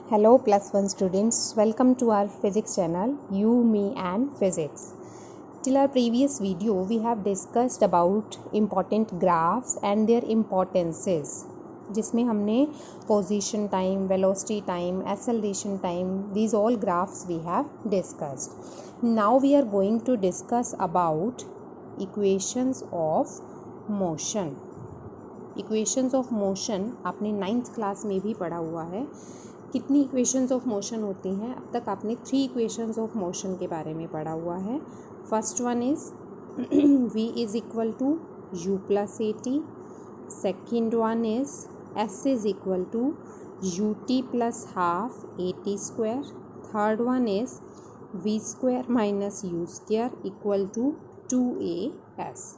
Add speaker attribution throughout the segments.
Speaker 1: Hello plus one students, welcome to our physics channel You, Me and Physics. Till our previous video we have discussed about important graphs and their importances, जिसमें हमने position time, velocity time, acceleration time, these all graphs we have discussed. Now we are going to discuss about equations of motion. Equations of motion आपने 9th class में भी पढ़ा हुआ है. कितनी equations of motion होती हैं? अब तक आपने 3 इक्वेशंस ऑफ मोशन के बारे में पढ़ा हुआ है. First one is v is equal to u plus a t. Second one is s is equal to u t plus half a t square. Third one is v square minus u square equal to 2as.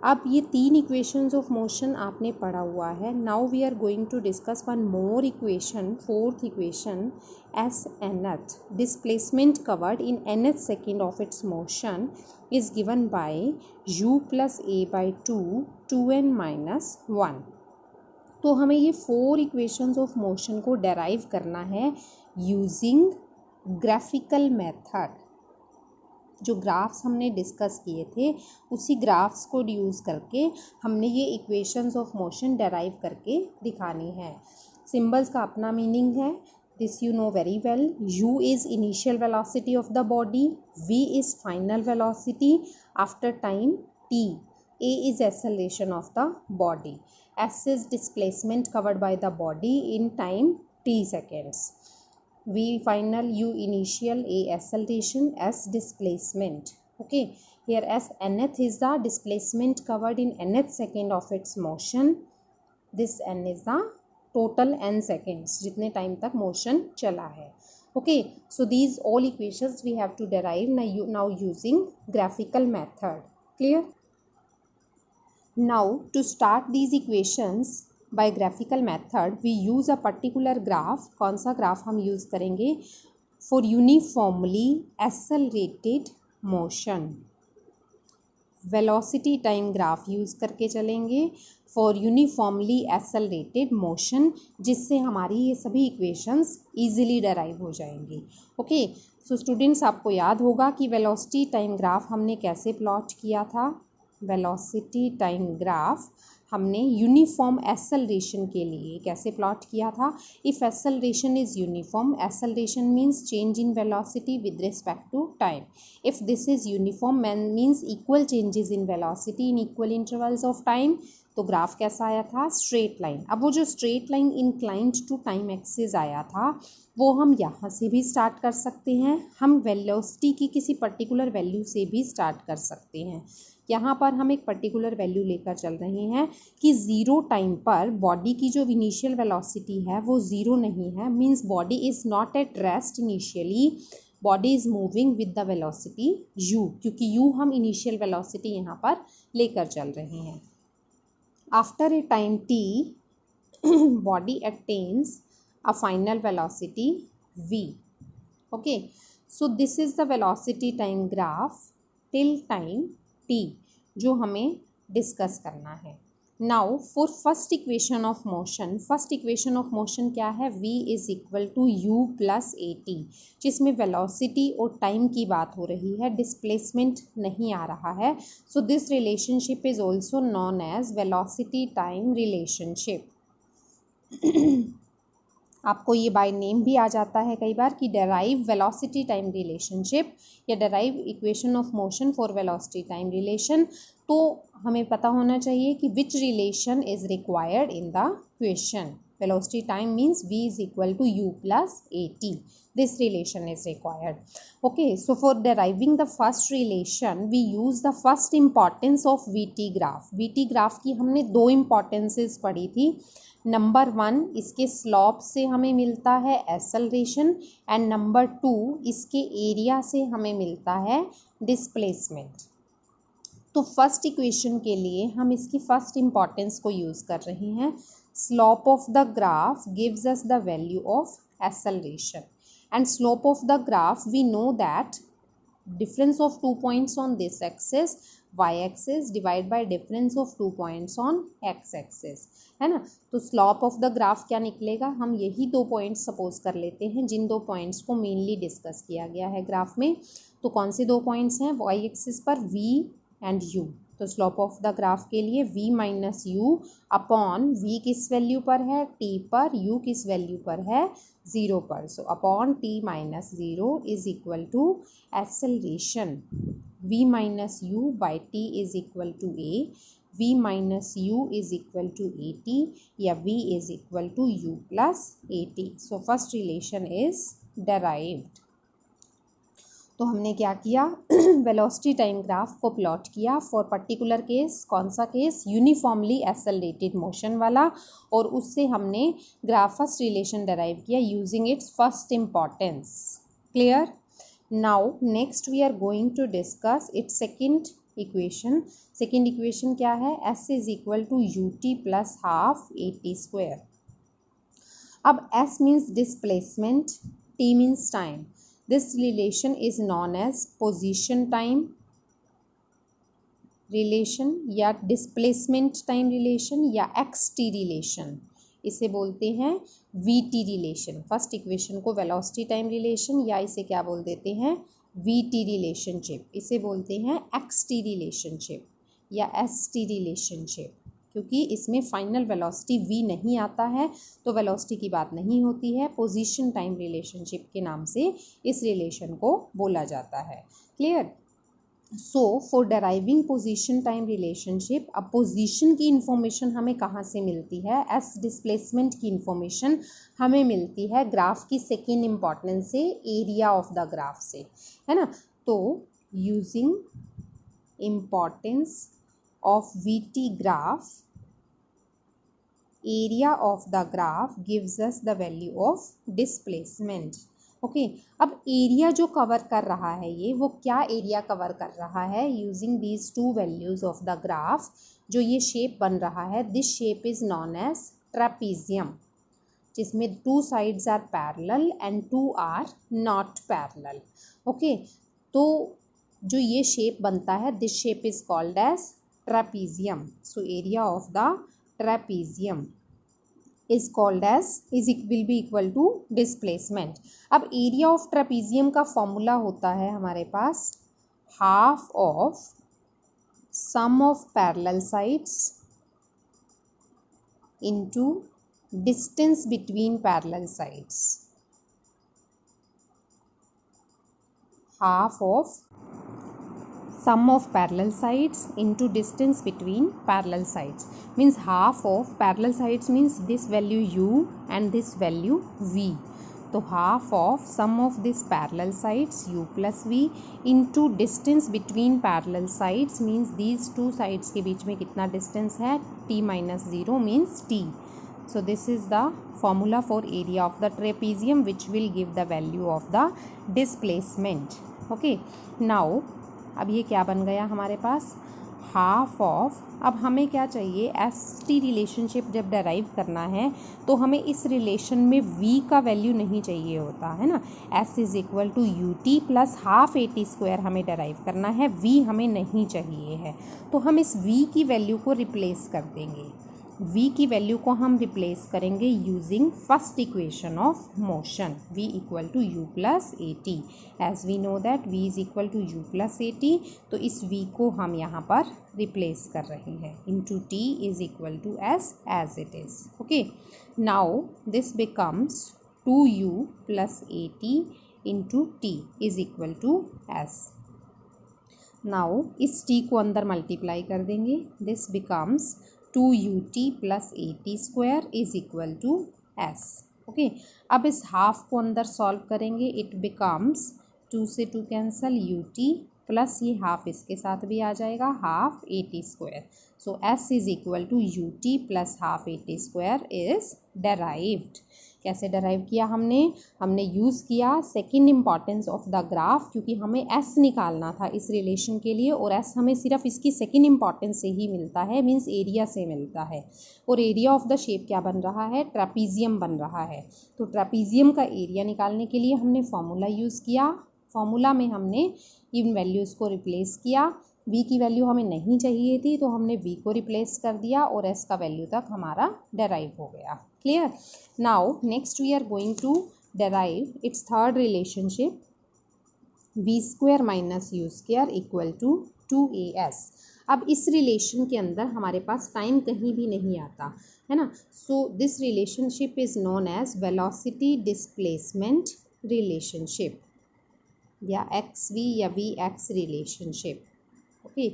Speaker 1: अब ये 3 equations of motion आपने पढ़ा हुआ है. Now we are going to discuss one more equation, fourth equation, s nth. Displacement covered in nth second of its motion is given by u plus a by 2n minus 1. तो हमें ये 4 equations of motion को derive करना है using graphical method. जो graphs हमने discuss किए थे उसी ग्राफ्स को यूज़ करके हमने ये इक्वेशंस ऑफ मोशन डेराइव करके दिखानी है. सिंबल्स का अपना मीनिंग है, this you know very well. u is initial velocity of the body, v is final velocity after time t, a is acceleration of the body, s is displacement covered by the body in time t seconds. V final, U initial, A acceleration, S displacement. Okay, here S nth is the displacement covered in nth second of its motion. This n is the total n seconds जितने time तक motion चला है. Okay, so these all equations we have to derive now using graphical method. Clear? Now to start these equations by graphical method we use a particular graph. कौन सा graph हम use करेंगे? For uniformly accelerated motion. Velocity time graph use करके चलेंगे for uniformly accelerated motion, जिससे हमारी ये सभी इक्वेशंस इजीली डराइव हो जाएंगी. ओके, सो स्टूडेंट्स आपको याद होगा कि वेलोसिटी टाइम ग्राफ हमने कैसे प्लॉट किया था. वेलोसिटी टाइम ग्राफ हमने यूनिफॉर्म एक्सेलरेशन के लिए कैसे प्लॉट किया था. If acceleration is uniform, acceleration means change in velocity with respect to time. If this is uniform means equal changes in velocity in equal intervals of time. तो graph कैसा आया था? Straight line. अब वो जो straight line inclined to time axis आया था वो हम यहाँ से भी स्टार्ट कर सकते हैं, हम वेलोसिटी की किसी पर्टिकुलर वैल्यू से भी स्टार्ट कर सकते हैं. यहाँ पर हम एक पर्टिकुलर वैल्यू लेकर चल रहे हैं कि 0 टाइम पर बॉडी की जो इनिशियल वेलोसिटी है वो 0 नहीं है. Means body is not at rest initially, body is moving with the velocity u, क्योंकि u हम इनिशियल वेलोसिटी यहाँ पर लेकर चल रहे हैं. After a time t body attains a final velocity v. Okay, so this is the velocity time graph till time t जो हमें डिस्कस करना है. Now for first equation of motion, first equation of motion क्या है? v is equal to u plus a t, जिसमें velocity और time की बात हो रही है, डिस्प्लेसमेंट नहीं आ रहा है. So this relationship is also known as velocity time relationship. आपको ये बाय नेम भी आ जाता है कई बार कि डेराइव वेलोसिटी टाइम रिलेशनशिप या derive equation of motion for velocity time relation. तो हमें पता होना चाहिए कि which relation is required in the question. Velocity time means v is equal to u plus a t. This relation is required. Okay, so for deriving the first relation we use the first importance of v t graph. V t graph की हमने 2 इम्पॉर्टेंसेस पढ़ी थी. Number 1, इसके slope से हमें मिलता है acceleration, and number 2, इसके एरिया से हमें मिलता है डिस्प्लेसमेंट. तो फर्स्ट इक्वेशन के लिए हम इसकी फर्स्ट इम्पॉर्टेंस को यूज़ कर रहे हैं. Slope of the graph gives us the value of acceleration, and slope of the graph we know that difference of 2 points on this axis y axis divide by difference of 2 points on x axis, है ना। तो slope of the graph क्या निकलेगा, हम यही 2 points suppose कर लेते हैं जिन 2 पॉइंट्स को मेनली डिस्कस किया गया है ग्राफ में। तो कौन से 2 पॉइंट्स हैं, y एक्सिस पर v एंड u। तो स्लॉप ऑफ द ग्राफ के लिए v minus you upon v किस वैल्यू पर है, t पर, u किस वैल्यू पर है, 0 पर। So upon t minus 0 is equal to acceleration v minus u by t is equal to a, v minus u is equal to at या v is equal to u plus at। So first relation is derived. तो हमने क्या किया, velocity time graph को plot किया for particular case, कौन सा case, uniformly accelerated motion वाला, और उससे हमने ग्राफ फर्स्ट रिलेशन डेराइव किया using its first importance. Clear. Now next we are going to discuss its second equation. Second equation क्या है, s is equal to u t plus half a t square. अब s means displacement, t means time. This relation is known as position time relation या displacement time relation या xt relation, इसे बोलते हैं vt relation। First equation को velocity time relation या इसे क्या बोल देते हैं, vt relationship, इसे बोलते हैं xt relationship या st relationship, क्योंकि इसमें फाइनल वेलोसिटी v नहीं आता है तो वेलोसिटी की बात नहीं होती है। पोजीशन टाइम रिलेशनशिप के नाम से इस रिलेशन को बोला जाता है। Clear. So for deriving position time relationship, अब पोजीशन की इंफॉर्मेशन हमें कहाँ से मिलती है, एस डिस्प्लेसमेंट की इंफॉर्मेशन हमें मिलती है ग्राफ की सेकेंड इम्पॉर्टेंस से, एरिया ऑफ द ग्राफ से, है ना। तो using importance of VT graph, area of the graph gives us the value of displacement। Okay अब एरिया जो कवर कर रहा है ये, वो क्या एरिया कवर कर रहा है, using these two values of the graph, जो ये शेप बन रहा है, this shape is known as trapezium, जिसमें 2 sides are parallel and 2 are not parallel. Okay तो जो ये शेप बनता है, this shape is called as trapezium। So area of the trapezium is called as will be equal to displacement। अब area of trapezium का formula होता है हमारे पास half of sum of parallel sides into distance between parallel sides, half of sum of parallel sides into distance between parallel sides, means half of parallel sides means this value u and this value v। तो half of sum of this parallel sides u plus v into distance between parallel sides means these two sides के बीच में कितना distance है, t minus 0 means t। So this is the formula for area of the trapezium which will give the value of the displacement। Okay, now अब ये क्या बन गया हमारे पास, हाफ ऑफ, अब हमें क्या चाहिए, एस टी रिलेशनशिप जब डेराइव करना है तो हमें इस रिलेशन में v का वैल्यू नहीं चाहिए होता है ना, s is equal to u t plus half a t square हमें डेराइव करना है, v हमें नहीं चाहिए है, तो हम इस v की वैल्यू को रिप्लेस कर देंगे। v की वैल्यू को हम रिप्लेस करेंगे using first equation of motion, v equal to u plus a t, as we know that v is equal to u plus a t, तो इस v को हम यहाँ पर रिप्लेस कर रहे हैं, into t is equal to s as it is. Okay now this becomes 2u plus a t into t is equal to s। Now इस t को अंदर मल्टीप्लाई कर देंगे, this becomes 2ut plus a t square is equal to s। Okay अब इस half को अंदर solve करेंगे, इट बिकम्स 2 से 2 कैंसल, ut प्लस ये हाफ इसके साथ भी आ जाएगा, half a t square. So s is equal to ut plus half a t square is derived. कैसे डेराइव किया हमने यूज़ किया second importance of the graph, क्योंकि हमें s निकालना था इस रिलेशन के लिए, और s हमें सिर्फ इसकी सेकेंड इम्पॉर्टेंस से ही मिलता है, मींस एरिया से मिलता है, और एरिया ऑफ द शेप क्या बन रहा है, ट्रेपीजियम बन रहा है। तो ट्रेपीजियम का एरिया निकालने के लिए हमने फॉर्मूला यूज़ किया, फॉर्मूला में हमने इन वैल्यूज़ को रिप्लेस किया, v की वैल्यू हमें नहीं चाहिए थी तो हमने v को रिप्लेस कर दिया और s का वैल्यू तक हमारा डेराइव हो गया। Clear. Now next we are going to derive its third relationship v square minus u square equal to 2as। अब इस रिलेशन के अंदर हमारे पास टाइम कहीं भी नहीं आता है ना, so this relationship is known as velocity displacement relationship या XV या VX रिलेशनशिप। ओके,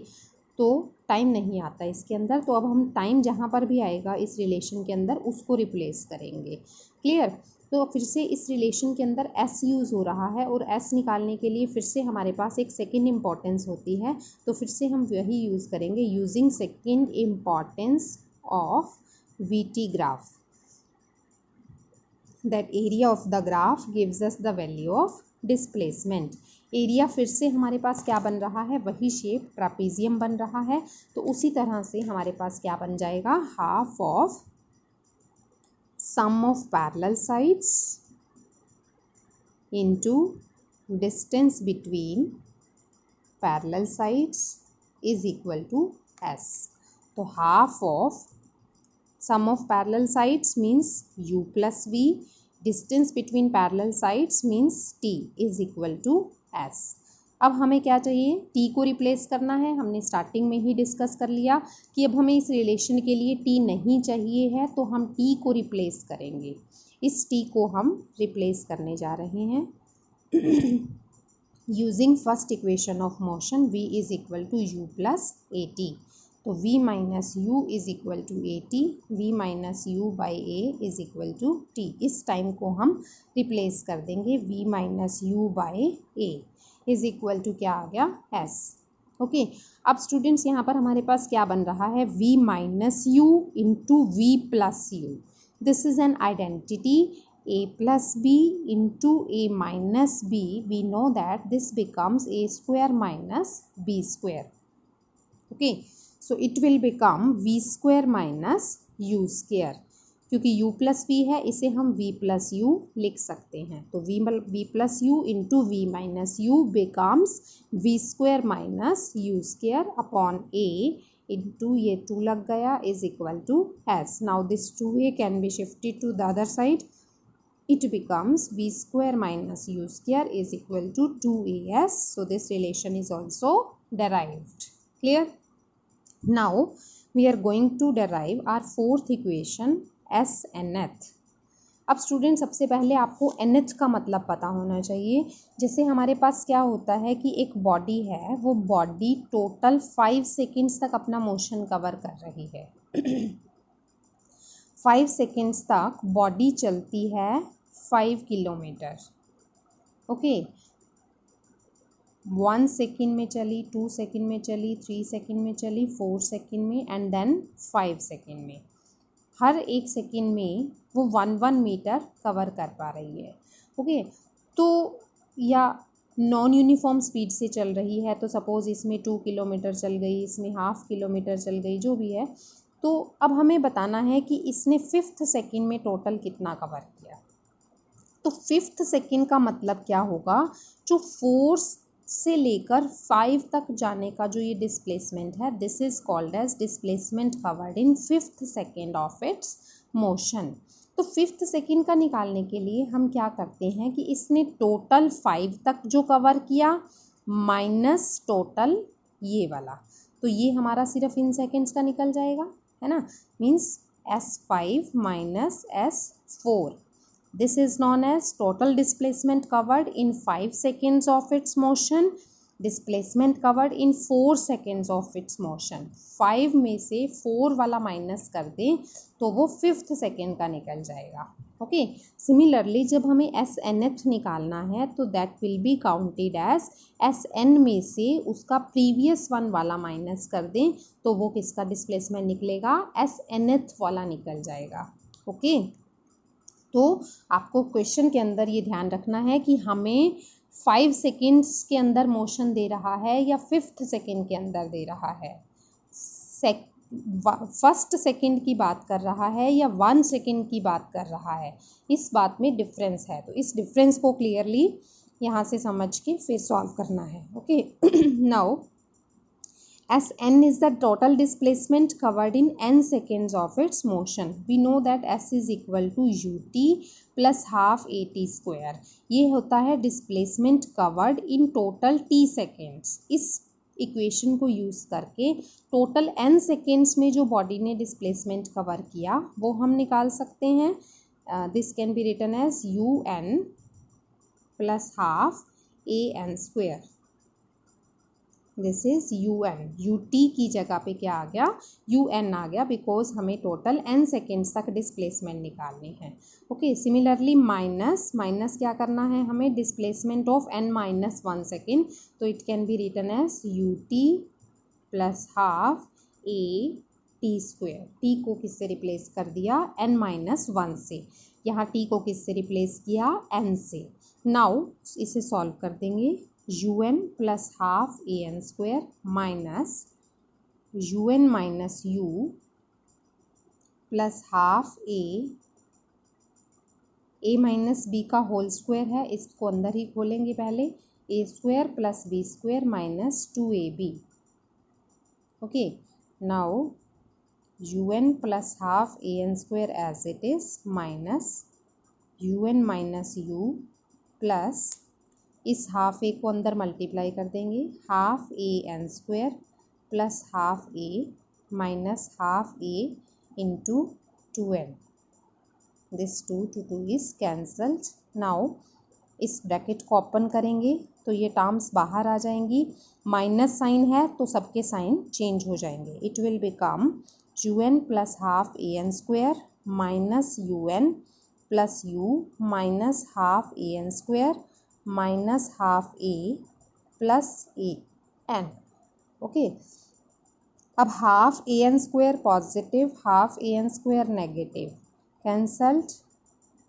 Speaker 1: तो टाइम नहीं आता इसके अंदर, तो अब हम टाइम जहाँ पर भी आएगा इस रिलेशन के अंदर उसको रिप्लेस करेंगे। क्लियर। तो फिर से इस रिलेशन के अंदर S यूज़ हो रहा है और S निकालने के लिए फिर से हमारे पास एक सेकेंड इम्पॉर्टेंस होती है, तो फिर से हम वही यूज़ करेंगे using second importance of VT graph. That area of the graph gives us the value of displacement. Area फिर से हमारे पास क्या बन रहा है, वही शेप ट्रापेजियम बन रहा है, तो उसी तरह से हमारे पास क्या बन जाएगा, half of sum of parallel sides into distance between parallel sides is equal to s। तो half of sum of parallel sides means u plus v, distance between parallel sides means t is equal to s। अब हमें क्या चाहिए, t को replace करना है। हमने starting में ही डिस्कस कर लिया कि अब हमें इस रिलेशन के लिए t नहीं चाहिए है, तो हम t को रिप्लेस करेंगे। इस t को हम रिप्लेस करने जा रहे हैं using first equation of motion v is equal to u plus at। तो v minus u is equal to a t, v minus u by a is equal to t. इस time को हम replace कर देंगे v minus u by a is equal to क्या आ गया, s। Okay, अब स्टूडेंट्स यहाँ पर हमारे पास क्या बन रहा है, v minus u into v plus u. This is an identity a plus b into a minus b. We know that this becomes a square minus b square. Okay, so it will become v square minus u square। क्योंकि u plus v है इसे हम v plus u लिख सकते हैं, तो v plus u into v minus u becomes v square minus u square upon a into ये 2 लग गया is equal to s। Now this 2a can be shifted to the other side, it becomes v square minus u square is equal to 2as. So this relation is also derived. Clear? Now we are going to derive our fourth equation s nth। अब student सबसे पहले आपको nth का मतलब पता होना चाहिए। जैसे हमारे पास क्या होता है कि एक बॉडी है, वो बॉडी टोटल 5 सेकेंड्स तक अपना मोशन कवर कर रही है 5 सेकेंड्स तक बॉडी चलती है 5 किलोमीटर। ओके, 1 सेकेंड में चली, 2 सेकेंड में चली, 3 सेकेंड में चली, 4 सेकेंड में एंड देन 5 सेकेंड में। हर एक सेकेंड में वो 1 मीटर कवर कर पा रही है। ओके, तो या नॉन यूनिफॉर्म स्पीड से चल रही है, तो सपोज़ इसमें 2 किलोमीटर चल गई, इसमें हाफ किलोमीटर चल गई, जो भी है। तो अब हमें बताना है कि इसने 5th सेकेंड में टोटल कितना कवर किया। तो 5th सेकेंड का मतलब क्या होगा, जो 4 से लेकर 5 तक जाने का जो ये डिस्प्लेसमेंट है, this is called as displacement covered in 5th second of its motion. तो 5th सेकेंड का निकालने के लिए हम क्या करते हैं कि इसने टोटल 5 तक जो कवर किया माइनस टोटल ये वाला, तो ये हमारा सिर्फ इन सेकेंड्स का निकल जाएगा, है ना। Means S5 minus S4, this is known as total displacement covered in 5 seconds of its motion, displacement covered in 4 seconds of its motion। 5 में से 4 वाला माइनस कर दें तो वो 5th सेकेंड का निकल जाएगा। ओके, सिमिलरली जब हमें SNth निकालना है तो that will be counted as SN में से उसका प्रीवियस वन वाला माइनस कर दें तो वो किसका डिस्प्लेसमेंट निकलेगा, SNth वाला निकल जाएगा। ओके, तो आपको क्वेश्चन के अंदर ये ध्यान रखना है कि हमें 5 सेकेंड्स के अंदर मोशन दे रहा है या 5th सेकेंड के अंदर दे रहा है, फर्स्ट सेकेंड की बात कर रहा है या 1 सेकेंड की बात कर रहा है, इस बात में डिफरेंस है। तो इस डिफरेंस को क्लियरली यहाँ से समझ के फिर सॉल्व करना है। Okay, now as n is the total displacement covered in n seconds of its motion. We know that s is equal to ut plus half at square. ये होता है displacement covered in total t seconds. इस equation को use करके total n seconds में जो body ने displacement cover किया वो हम निकाल सकते हैं. This can be written as u n plus half a n square. This is u n. U t की जगह पे क्या आ गया, यू एन आ गया, बिकॉज हमें टोटल एन सेकेंड्स तक डिस्प्लेसमेंट निकालनी है. ओके, सिमिलरली माइनस क्या करना है हमें, displacement of n minus 1 second. तो it can be written as u t plus half a t square. T को किससे रिप्लेस कर दिया, एन माइनस 1 से. यहाँ टी को किससे रिप्लेस किया, एन से. नाउ इसे सॉल्व कर देंगे. U n plus half a n square minus u n minus u plus half a minus b का होल स्क्वायर है, इसको अंदर ही खोलेंगे पहले. A square plus b square minus 2ab. Okay, now u n plus half a n square as it is minus u n minus u plus इस half a को अंदर मल्टीप्लाई कर देंगे, half a n square plus half a minus half A into 2n. This 2 to 2 is cancelled. Now इस bracket को open करेंगे तो ये टर्म्स बाहर आ जाएंगी. माइनस साइन है तो सबके साइन चेंज हो जाएंगे. It will become u n plus half a n square minus u n plus u minus half a n square minus half a plus a n. Okay, अब half a n square positive, half a n square negative, cancelled.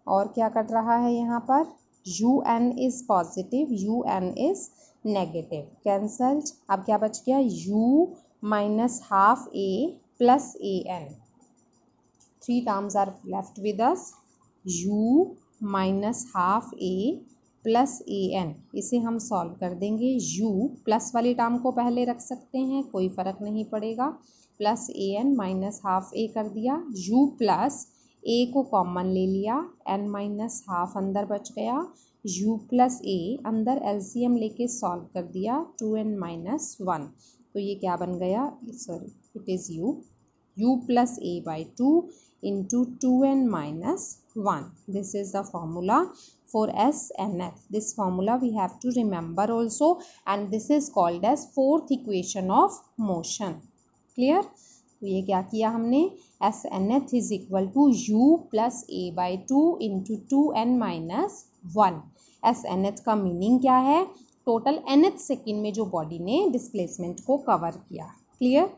Speaker 1: और क्या cut रहा है यहाँ पर, u n is positive, u n is negative, cancelled. अब क्या बच गया, u minus half a plus a N. 3 terms are left with us. U minus half a plus a n. इसे हम सॉल्व कर देंगे. यू प्लस वाली term को पहले रख सकते हैं, कोई फ़र्क नहीं पड़ेगा. Plus a N minus half ए कर दिया. यू प्लस ए को कॉमन ले लिया, एन माइनस हाफ अंदर बच गया. यू प्लस ए अंदर एलसीएम लेके सॉल्व कर दिया, 2n माइनस 1. तो ये क्या बन गया, sorry it is you plus a by 2 into 2n minus 1. This is the formula for SNF. This formula we have to remember also, and this is called as fourth equation of motion. Clear? तो ये क्या किया हमने, SNF is equal to u plus a by 2 into 2n minus 1. SNF का meaning क्या है, total nth second में जो बॉडी ने डिस्प्लेसमेंट को कवर किया. Clear?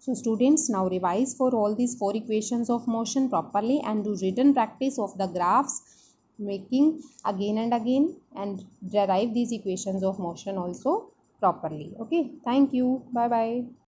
Speaker 1: So students, now revise for all these 4 equations of motion properly and do written practice of the graphs, making again and derive these equations of motion also properly. Okay, thank you, bye bye.